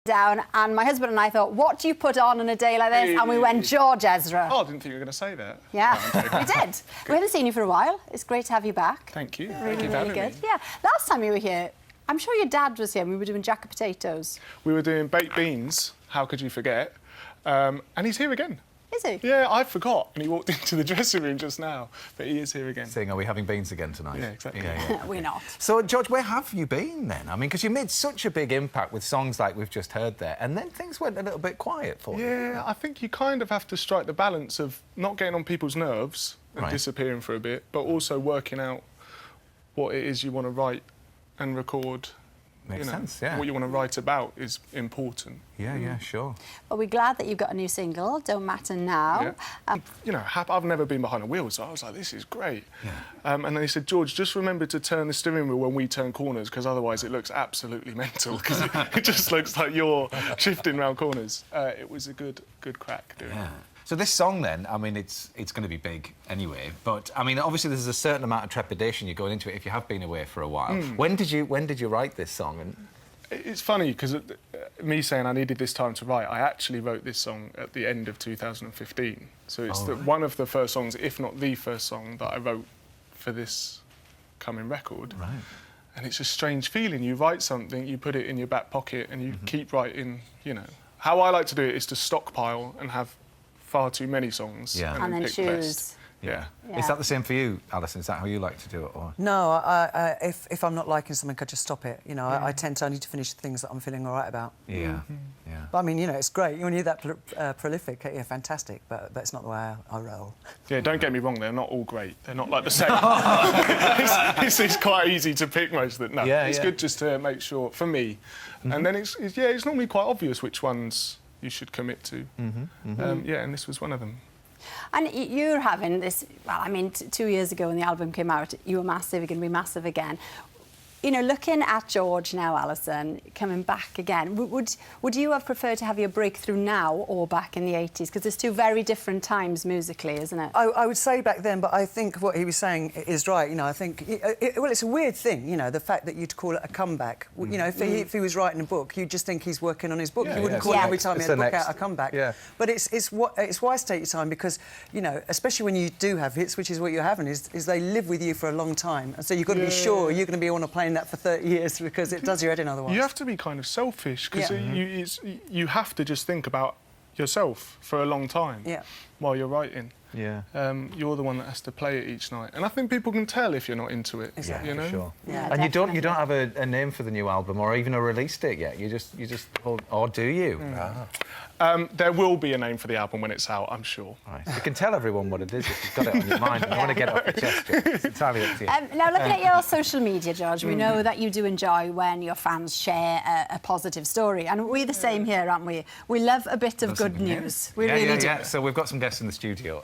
down, and my husband and I thought, what do you put on a day like this? And we went, George Ezra. Oh, I didn't think you were going to say that. Yeah, we did. We haven't seen you for a while. It's great to have you back. Thank you. Really, really good. Yeah. Last time you were here, I'm sure your dad was here and we were doing jacket potatoes. We were doing baked beans. How could you forget? And he's here again. Is he? Yeah, I forgot. And he walked into the dressing room just now. But he is here again. Saying, are we having beans again tonight? Yeah, exactly. Yeah. We're not. So, George, where have you been then? I mean, because you made such a big impact with songs like we've just heard there, and then things went a little bit quiet for you. Yeah, I think you kind of have to strike the balance of not getting on people's nerves and disappearing for a bit, but also working out what it is you want to write and record. Makes sense, yeah. What you want to write about is important. Yeah, sure. Well, we're glad that you've got a new single, Don't Matter Now. Yeah. You know, I've never been behind a wheel, so I was like, this is great. Yeah. And then he said, George, just remember to turn the steering wheel when we turn corners, because otherwise it looks absolutely mental, because it just looks like you're shifting around corners. It was a good crack doing it. So this song, then, I mean, it's going to be big anyway. But I mean, obviously, there's a certain amount of trepidation you're going into it if you have been away for a while. When did you write this song? And it's funny because me saying I needed this time to write, I actually wrote this song at the end of 2015. So it's one of the first songs, if not the first song, that I wrote for this coming record. Right. And it's a strange feeling. You write something, you put it in your back pocket, and you keep writing. You know, how I like to do it is to stockpile and have far too many songs and then pick the best. Yeah. Is that the same for you, Alison? Is that how you like to do it? Or? No, if I'm not liking something, I just stop it. You know, I tend to only to finish the things that I'm feeling all right about. Yeah. But I mean, you know, it's great. When you're that prolific, yeah, fantastic. But it's not the way I roll. Yeah, don't get me wrong. They're not all great. They're not like the same. it's quite easy to pick most of them. No, it's good just to make sure for me. And then it's normally quite obvious which ones you should commit to. Yeah, and this was one of them. And you're having this, well, I mean, 2 years ago when the album came out, you were massive, you're going to be massive again. You know, looking at George now, Alison, coming back again, would you have preferred to have your breakthrough now or back in the 80s? Because there's two very different times musically, isn't it? I would say back then, but I think what he was saying is right. You know, I think, well, it's a weird thing, you know, the fact that you'd call it a comeback. You know, if he was writing a book, you'd just think he's working on his book. You wouldn't call it every time he had a book out a comeback. Yeah. But it's wise to take your time because, you know, especially when you do have hits, which is what you're having, is they live with you for a long time. And so you've got to be sure you're going to be on a plane that for 30 years because it does your head in otherwise. You have to be kind of selfish because you have to just think about yourself for a long time while you're writing. Yeah. You're the one that has to play it each night, and I think people can tell if you're not into it. Exactly. You know. For sure. Yeah, and you don't have a name for the new album or even a release date yet. You just or do you? There will be a name for the album when it's out, I'm sure. Right. You can tell everyone what it is if you've got it on your mind. You want to get it off your chest. It's entirely up to you. Now, looking at your social media, George, we know that you do enjoy when your fans share a positive story. And we're the same here, aren't we? We love a bit of good news. We really do. So we've got some guests in the studio.